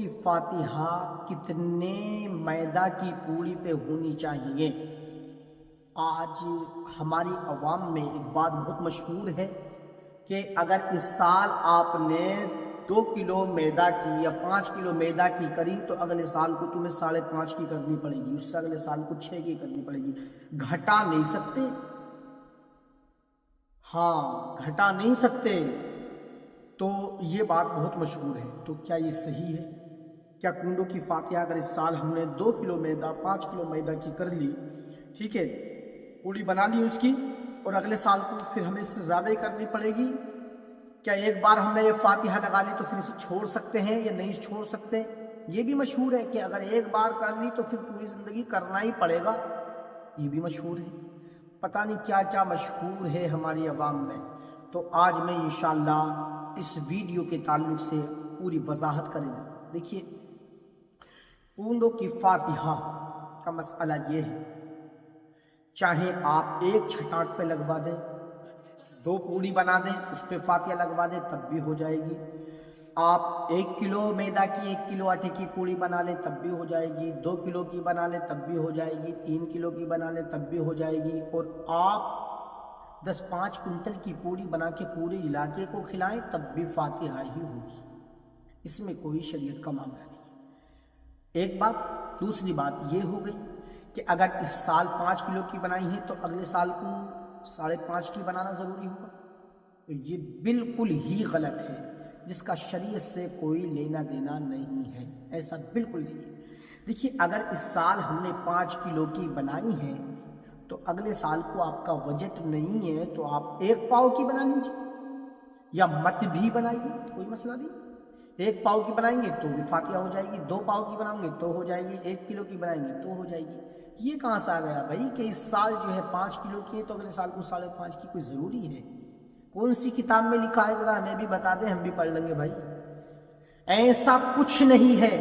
کی فاتحہ کتنے میدہ کی پوڑی پہ ہونی چاہیے؟ آج ہماری عوام میں ایک بات بہت مشہور ہے کہ اگر اس سال آپ نے 2 کلو میدہ کی یا 5 کلو میدہ کی کری تو اگلے سال کو تمہیں 5.5 کی کرنی پڑے گی، اس سے اگلے سال کو 6 کی کرنی پڑے گی۔ گھٹا نہیں سکتے، ہاں گھٹا نہیں سکتے۔ تو یہ بات بہت مشہور ہے، تو کیا یہ صحیح ہے؟ کیا کنڈوں کی فاتحہ اگر اس سال ہم نے 2 کلو میدہ 5 کلو میدہ کی کر لی، ٹھیک ہے، پوڑی بنا لی اس کی، اور اگلے سال کو پھر ہمیں اس سے زیادہ ہی کرنی پڑے گی، کیا ایک بار ہم نے یہ فاتحہ لگا لی تو پھر اسے چھوڑ سکتے ہیں یا نہیں چھوڑ سکتے؟ یہ بھی مشہور ہے کہ اگر ایک بار کر لی تو پھر پوری زندگی کرنا ہی پڑے گا، یہ بھی مشہور ہے۔ پتہ نہیں کیا کیا مشہور ہے ہماری عوام میں۔ تو آج میں انشاءاللہ اس ویڈیو کے تعلق سے پوری وضاحت کریں گے۔ دیکھیے، کنڈوں کی فاتحہ کا مسئلہ یہ ہے، چاہے آپ ایک چھٹاک پہ لگوا دیں، 2 پوڑی بنا دیں، اس پہ فاتحہ لگوا دیں تب بھی ہو جائے گی۔ آپ 1 کلو میدہ کی 1 کلو آٹے کی پوڑی بنا لیں تب بھی ہو جائے گی، 2 کلو کی بنا لیں تب بھی ہو جائے گی، 3 کلو کی بنا لیں تب بھی ہو جائے گی، اور آپ 5 کنٹل کی پوڑی بنا کے پورے علاقے کو کھلائیں تب بھی فاتحہ ہی ہوگی، اس میں کوئی شریعت کا معاملہ نہیں۔ ایک بات۔ دوسری بات یہ ہو گئی کہ اگر اس سال 5 کلو کی بنائی ہے تو اگلے سال کو 5.5 کی بنانا ضروری ہوگا، تو یہ بالکل ہی غلط ہے، جس کا شریعت سے کوئی لینا دینا نہیں ہے، ایسا بالکل نہیں ہے۔ دیکھیے، اگر اس سال ہم نے 5 کلو کی بنائی ہے تو اگلے سال کو آپ کا بجٹ نہیں ہے تو آپ 1 پاؤ کی بنا لیجیے یا مت بھی بنائیے، کوئی مسئلہ نہیں۔ 1 پاؤ کی بنائیں گے تو بھی فاتحہ ہو جائے گی، 2 پاؤ کی بنائیں گے تو ہو جائے گی، 1 کلو کی بنائیں گے تو ہو جائے گی۔ یہ کہاں سے آ گیا بھائی کہ اس سال جو ہے 5 کلو کی ہے تو اگلے سال کو 5.5 کی کوئی ضروری ہے؟ کون سی کتاب میں لکھا ہے؟ ذرا ہمیں بھی بتا دیں، ہم بھی پڑھ لیں گے بھائی۔ ایسا کچھ نہیں ہے،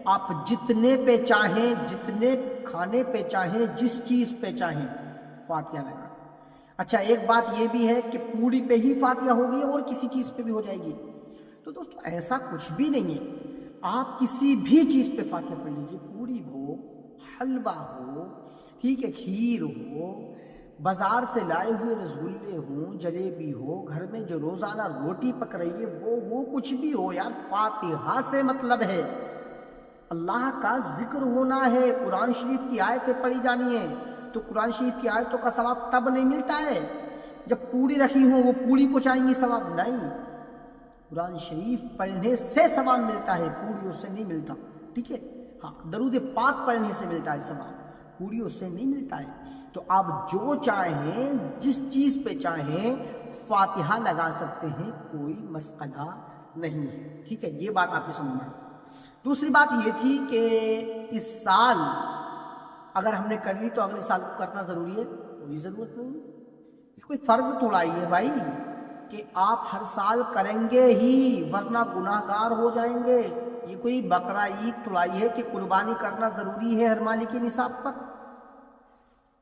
آپ جتنے پہ چاہیں، جتنے کھانے پہ چاہیں، جس چیز پہ چاہیں فاتحہ لگائیں۔ اچھا، ایک بات یہ بھی ہے کہ پوڑی پہ ہی فاتحہ ہوگی اور کسی چیز پہ بھی ہو جائے گی؟ تو دوستو ایسا کچھ بھی نہیں ہے، آپ کسی بھی چیز پہ فاتحہ پڑھ لیجیے، پوڑی ہو، حلوہ ہو، ٹھیک ہے، کھیر ہو، بازار سے لائے ہوئے رسگلے ہوں، جلیبی ہو، گھر میں جو روزانہ روٹی پک رہی ہے وہ کچھ بھی ہو یار، فاتحہ سے مطلب ہے، اللہ کا ذکر ہونا ہے، قرآن شریف کی آیتیں پڑھی جانی ہیں، تو قرآن شریف کی آیتوں کا ثواب تب نہیں ملتا ہے جب پوڑی رکھی ہوں وہ پوڑی پہنچائیں گی ثواب نہیں، قرآن شریف پڑھنے سے ثواب ملتا ہے، پوڑیوں سے نہیں ملتا، ٹھیک ہے، ہاں درود پاک پڑھنے سے ملتا ہے ثواب، پوڑیوں سے نہیں ملتا ہے۔ تو آپ جو چاہیں، جس چیز پہ چاہیں فاتحہ لگا سکتے ہیں، کوئی مسئلہ نہیں ہے، ٹھیک ہے، یہ بات آپ نے سمجھنا۔ دوسری بات یہ تھی کہ اس سال اگر ہم نے کر لی تو اگلے سال کو کرنا ضروری ہے؟ کوئی ضرورت نہیں ہے، کوئی فرض توڑائی ہے بھائی کہ آپ ہر سال کریں گے ہی ورنہ گناہ گار ہو جائیں گے؟ یہ کوئی بقرہ عید توڑائی ہے کہ قربانی کرنا ضروری ہے ہر مالک نصاب پر؟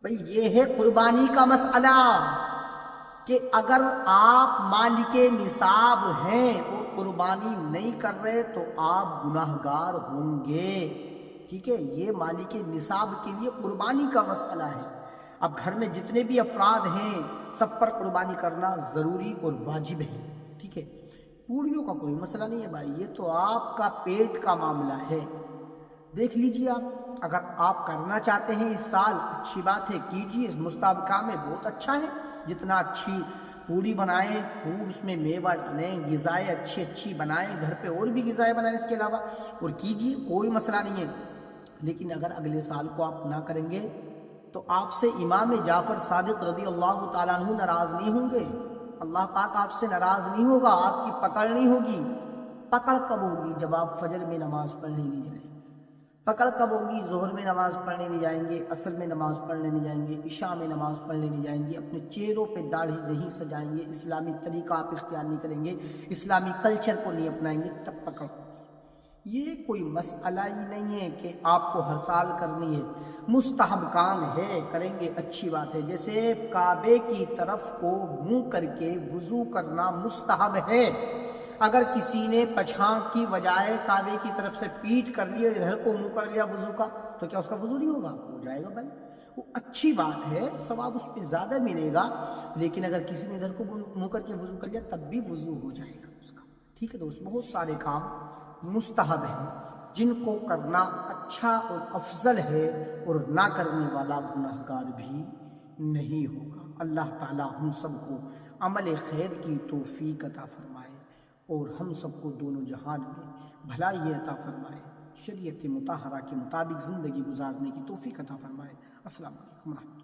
بھئی یہ ہے قربانی کا مسئلہ کہ اگر آپ مالک نصاب ہیں اور قربانی نہیں کر رہے تو آپ گناہ گار ہوں گے، ٹھیک ہے، یہ مالک نصاب کے لیے قربانی کا مسئلہ ہے۔ اب گھر میں جتنے بھی افراد ہیں سب پر قربانی کرنا ضروری اور واجب ہے، ٹھیک ہے، پوڑیوں کا کوئی مسئلہ نہیں ہے بھائی، یہ تو آپ کا پیٹ کا معاملہ ہے۔ دیکھ لیجئے، آپ اگر آپ کرنا چاہتے ہیں اس سال، اچھی بات ہے، کیجئے، مستحب کام ہے، بہت اچھا ہے، جتنا اچھی پوڑی بنائیں، خوب اس میں میوہ ڈالیں، غذائیں اچھی بنائیں، گھر پہ اور بھی غذائیں بنائیں اس کے علاوہ، اور کیجئے، کوئی مسئلہ نہیں ہے۔ لیکن اگر اگلے سال کو آپ نہ کریں گے تو آپ سے امام جعفر صادق رضی اللہ تعالیٰ عنہ ناراض نہیں ہوں گے، اللہ پاک آپ سے ناراض نہیں ہوگا، آپ کی پکڑ نہیں ہوگی۔ پکڑ کب ہوگی؟ جب آپ فجر میں نماز پڑھنے نہیں جائیں گے۔ پکڑ کب ہوگی؟ ظہر میں نماز پڑھنے نہیں جائیں گے، عصر میں نماز پڑھنے نہیں جائیں گے، عشاء میں نماز پڑھنے نہیں جائیں گے، اپنے چہروں پہ داڑھی نہیں سجائیں گے، اسلامی طریقہ آپ اختیار نہیں کریں گے، اسلامی کلچر کو نہیں اپنائیں گے، تب پکڑ ہوگی۔ یہ کوئی مسئلہ ہی نہیں ہے کہ آپ کو ہر سال کرنی ہے، مستحب کام ہے، کریں گے اچھی بات ہے۔ جیسے کعبے کی طرف کو منہ کر کے وضو کرنا مستحب ہے، اگر کسی نے پچھاں کی بجائے کعبے کی طرف سے پیٹ کر لیا، ادھر کو منہ کر لیا وضو کا، تو کیا اس کا وضو نہیں ہوگا؟ ہو جائے گا بھائی، وہ اچھی بات ہے، ثواب اس پہ زیادہ ملے گا، لیکن اگر کسی نے ادھر کو منہ کر کے وضو کر لیا تب بھی وضو ہو جائے گا اس کا، ٹھیک ہے دوست۔ بہت سارے کام مستحب ہیں جن کو کرنا اچھا اور افضل ہے، اور نہ کرنے والا گناہگار بھی نہیں ہوگا۔ اللہ تعالی ہم سب کو عمل خیر کی توفیق عطا فرمائے، اور ہم سب کو دونوں جہان میں بھلائی عطا فرمائے، شریعت مطہرہ کے مطابق زندگی گزارنے کی توفیق عطا فرمائے۔ السلام علیکم ورحمۃ اللہ۔